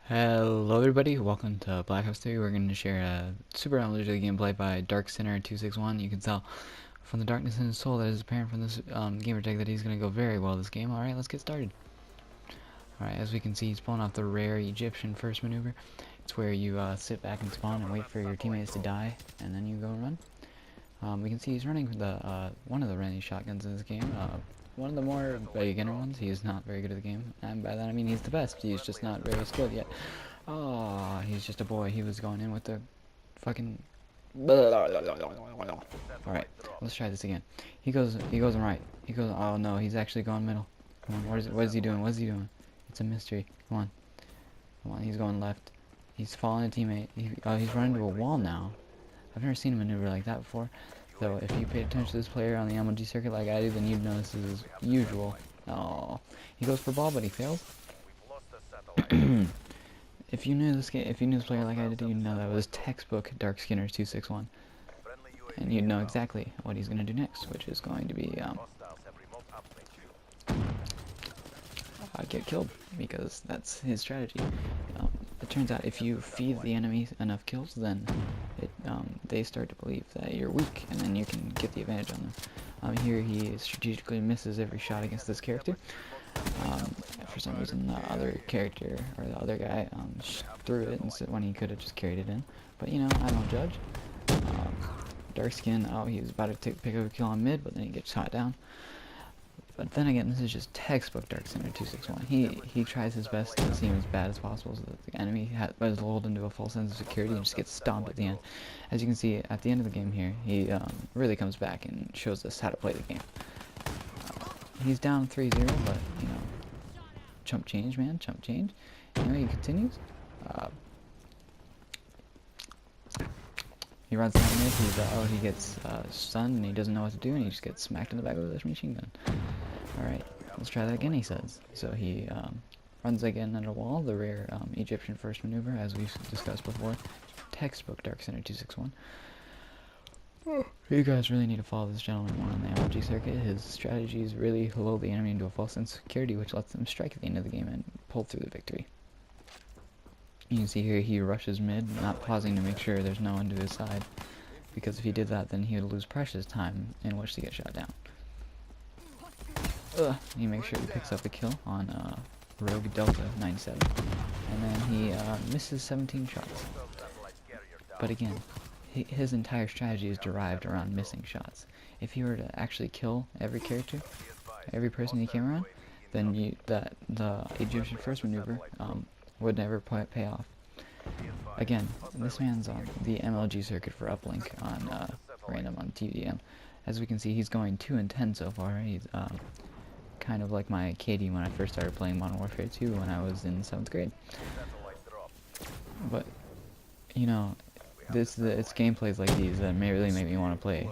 Hello everybody, welcome to Black Ops 3. We're going to share a super unlimited gameplay by Dark Sinner 261. You can tell from the darkness in his soul that is apparent from this gamer tag that he's going to go very well this game. Alright, let's get started. Alright, as we can see, he's pulling off the rare Egyptian first maneuver. It's where you sit back and spawn and wait for your teammates to die, and then you go run. We can see he's running the one of the running shotguns in this game. One of the more beginner ones. He is not very good at the game, and by that I mean he's the best. He's just not very skilled yet. Oh, he's just a boy. He was going in with the fucking. Alright, let's try this again. He goes right. He goes. Oh no, he's actually going middle. Come on, what is he doing? What is he doing? It's a mystery. Come on. He's going left. He's following a teammate. He's running into a wall now. I've never seen a maneuver like that before. So if you pay attention to this player on the MLG circuit like I do, then you'd know this is usual. Oh, he goes for ball, but he fails. If you knew this player like I did, you'd know that was textbook Dark Skinner 261, and you'd know exactly what he's gonna do next, which is going to be get killed, because that's his strategy. It turns out if you feed the enemy enough kills, then they start to believe that you're weak, and then you can get the advantage on them. Here he strategically misses every shot against this character. For some reason the other character, or the other guy, threw it instead when he could have just carried it in. But you know, I don't judge. Dark skin, he was about to pick up a kill on mid, but then he gets shot down. But then again, this is just textbook Dark Sinner 261. He tries his best to seem as bad as possible so that the enemy is lulled into a false sense of security and just gets stomped at the end. As you can see, at the end of the game here, he really comes back and shows us how to play the game. He's down 3-0, but, you know, chump change, man, chump change. You know, he continues. He runs down mid, he gets stunned and he doesn't know what to do, and he just gets smacked in the back with a machine gun. Alright, let's try that again, he says. So he runs again at a wall, the rare Egyptian first maneuver, as we've discussed before. Textbook Dark Sinner 261. You guys really need to follow this gentleman more on the MLG circuit. His strategies really lull the enemy into a false sense of security, which lets them strike at the end of the game and pull through the victory. You can see here he rushes mid, not pausing to make sure there's no one to his side, because if he did that, then he would lose precious time in which to get shot down. He makes sure he picks up the kill on Rogue Delta 97, and then he misses 17 shots. But again, his entire strategy is derived around missing shots. If he were to actually kill every character, every person he came around, then the Egyptian first maneuver would never pay off. Again, this man's on the MLG circuit for uplink on random on TVM. As we can see, he's going 2-10 so far. He's kind of like my KD when I first started playing Modern Warfare 2 when I was in 7th grade. But you know, it's gameplays like these that may really make me want to play.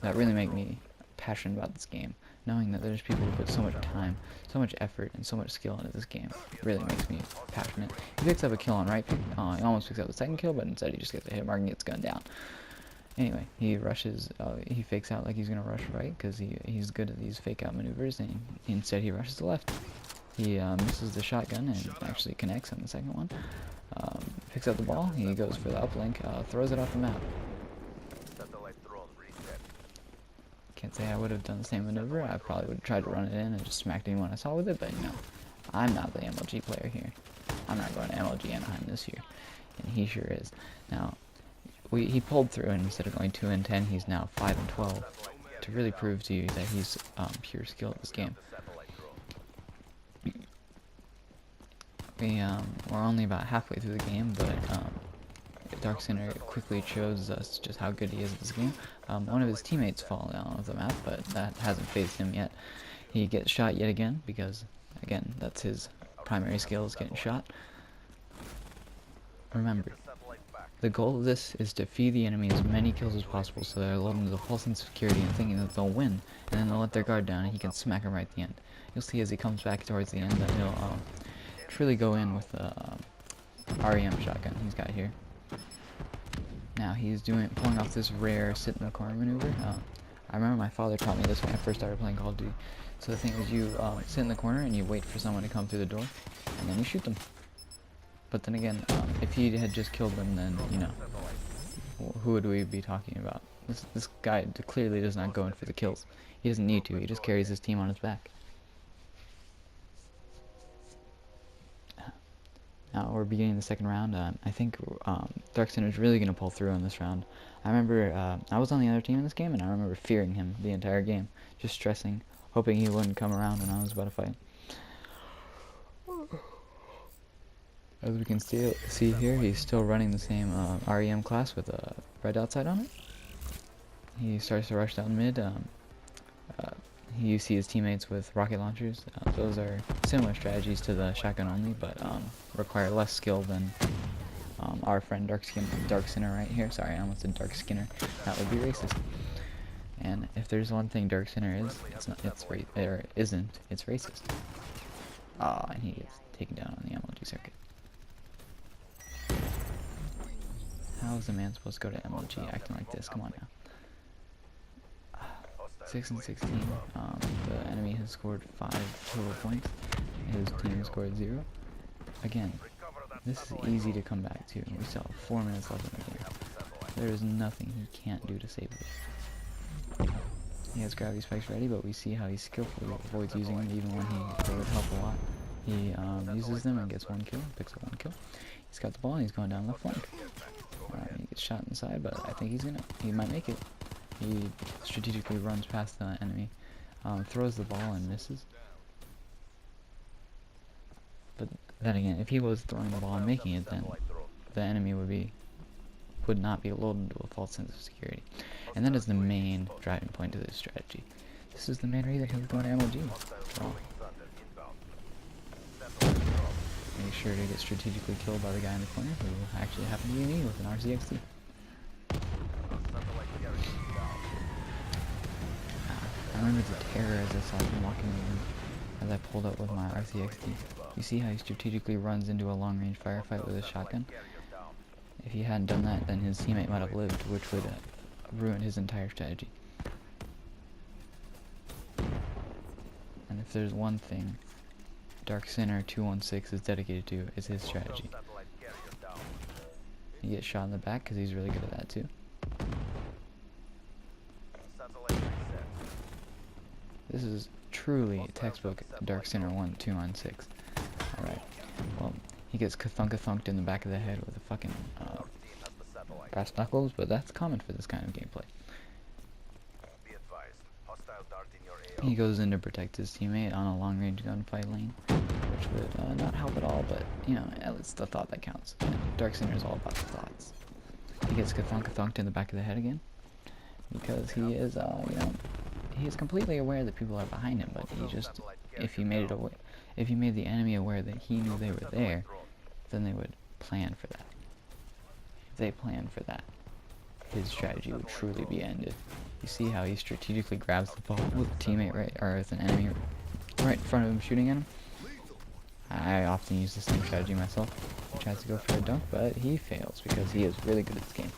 That really make me passionate about this game. Knowing that there's people who put so much time, so much effort, and so much skill into this game really makes me passionate. He picks up a kill on right pick. He almost picks up the second kill, but instead he just gets a hit mark and gets gunned down. Anyway, he rushes, he fakes out like he's going to rush right, because he's good at these fake out maneuvers, and instead he rushes to left. He misses the shotgun and actually connects on the second one. Picks up the ball, he goes for the uplink, throws it off the map. Can't say I would have done the same maneuver. I probably would have tried to run it in and just smacked anyone I saw with it, but you know, I'm not the MLG player here. I'm not going to MLG Anaheim this year, and he sure is. Now, he pulled through, and instead of going 2-10, he's now 5-12, to really prove to you that he's pure skill at this game. We're only about halfway through the game, but Dark Sinner quickly shows us just how good he is at this game. One of his teammates fall down off the map, but that hasn't phased him yet. He gets shot yet again, because, again, that's his primary skill, is getting shot. Remember, the goal of this is to feed the enemy as many kills as possible so they're lulled into the false sense of security and thinking that they'll win, and then they'll let their guard down and he can smack them right at the end. You'll see as he comes back towards the end that he'll truly go in with the REM shotgun he's got here. Now he's pulling off this rare sit in the corner maneuver. I remember my father taught me this when I first started playing Call of Duty. So the thing is, you sit in the corner and you wait for someone to come through the door, and then you shoot them. But then again, if he had just killed them, then, you know, who would we be talking about? This guy clearly does not go in for the kills. He doesn't need to, he just carries his team on his back. Now we're beginning the second round. I think Dark Sinner is really going to pull through in this round. I remember I was on the other team in this game, and I remember fearing him the entire game. Just stressing, hoping he wouldn't come around when I was about to fight. As we can see here, he's still running the same REM class with a red outside on it. He starts to rush down mid. You see his teammates with rocket launchers. Those are similar strategies to the shotgun only, but require less skill than our friend Dark Sinner right here. Sorry, I almost said Dark Skinner. That would be racist. And if there's one thing Dark Sinner is, it's racist. Ah, and he gets taken down on the MLG circuit. How is a man supposed to go to MLG acting like this? Come on now. 6 and 16. The enemy has scored 5 total points. His team scored 0. Again, this is easy to come back to. We still have 4 minutes left in the game. There is nothing he can't do to save it. He has gravity spikes ready, but we see how he skillfully avoids using them even when they would help a lot. He uses them and gets 1 kill, picks up 1 kill. He's got the ball and he's going down left flank. He gets shot inside, but I think he might make it. He strategically runs past the enemy, throws the ball and misses. But then again, if he was throwing the ball and making it, then the enemy would not be lulled into a false sense of security. And that is the main driving point to this strategy. This is the main reason he was going to MLG. So, make sure to get strategically killed by the guy in the corner, who actually happened to be me with an RCXD. I remember the terror as I saw him walking in, as I pulled up with my RCXD. You see how he strategically runs into a long-range firefight with a shotgun? If he hadn't done that, then his teammate might have lived, which would have ruined his entire strategy. And if there's one thing Dark Sinner 216 is dedicated to, is his strategy. He gets shot in the back because he's really good at that too. This is truly textbook Dark Sinner 216. Alright, well, he gets ka-thunk-a-thunked in the back of the head with a fucking brass knuckles, but that's common for this kind of gameplay. He goes in to protect his teammate on a long-range gunfight lane, which would not help at all, but, you know, it's the thought that counts. And Dark Sinner is all about the thoughts. He gets ka-thunk-a-thunked in the back of the head again, because he is, you know, he is completely aware that people are behind him, but he just, if he made the enemy aware that he knew they were there, then they would plan for that. If they planned for that, his strategy would truly be ended. You see how he strategically grabs the ball with a teammate with an enemy right in front of him shooting at him. I often use the same strategy myself. He tries to go for a dunk, but he fails because he is really good at this game.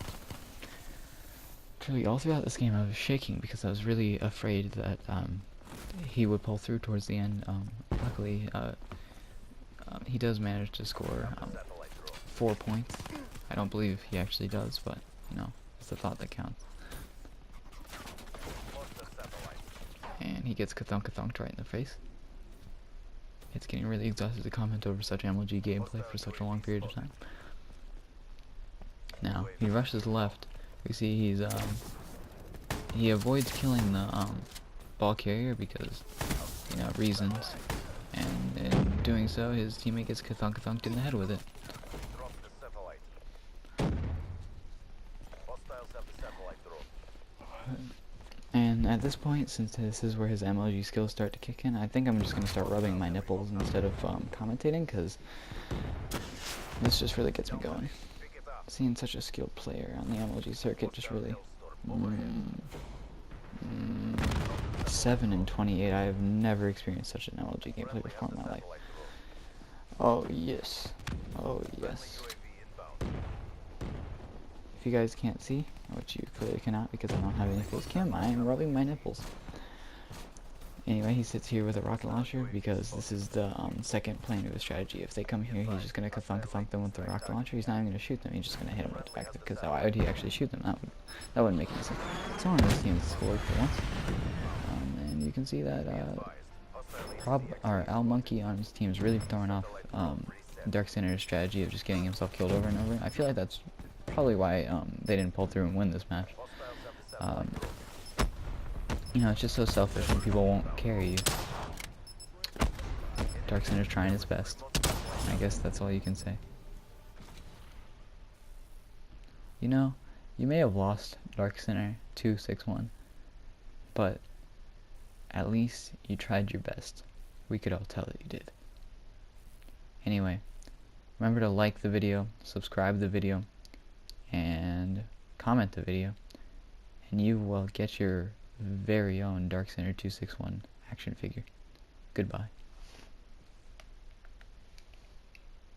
Truly, all throughout this game I was shaking because I was really afraid that he would pull through towards the end. Luckily, he does manage to score 4 points. I don't believe he actually does, but, you know, it's the thought that counts. And he gets ka-thunk-a-thunked right in the face. It's getting really exhausting to comment over such MLG gameplay for such a long period of time. Now, he rushes left. We see he avoids killing the ball carrier because, you know, reasons. And in doing so, his teammate gets ka-thunk-a-thunked in the head with it. And at this point, since this is where his MLG skills start to kick in, I think I'm just going to start rubbing my nipples instead of commentating, because this just really gets me going. Seeing such a skilled player on the MLG circuit just really... 7 and 28, I have never experienced such an MLG gameplay before in my life. Oh yes. Oh yes. If you guys can't see, which you clearly cannot because I don't have any face cam, I am rubbing my nipples. Anyway, he sits here with a rocket launcher because this is the second plan of his strategy. If they come here, he's just going to ka-thunk them with the rocket launcher. He's not even going to shoot them. He's just going to hit them with the back of it. Because why would he actually shoot them? That wouldn't make any sense. Someone on this team scored for once. And you can see that Al Monkey on his team is really throwing off Dark Senator's strategy of just getting himself killed over and over. I feel like that's probably why they didn't pull through and win this match. You know, it's just so selfish when people won't carry you. Dark Center's trying his best. I guess that's all you can say. You know, you may have lost Dark Center 2-6-1, but at least you tried your best. We could all tell that you did. Anyway, remember to like the video, subscribe the video, and comment the video, and you will get your very own Dark Center 261 action figure. Goodbye.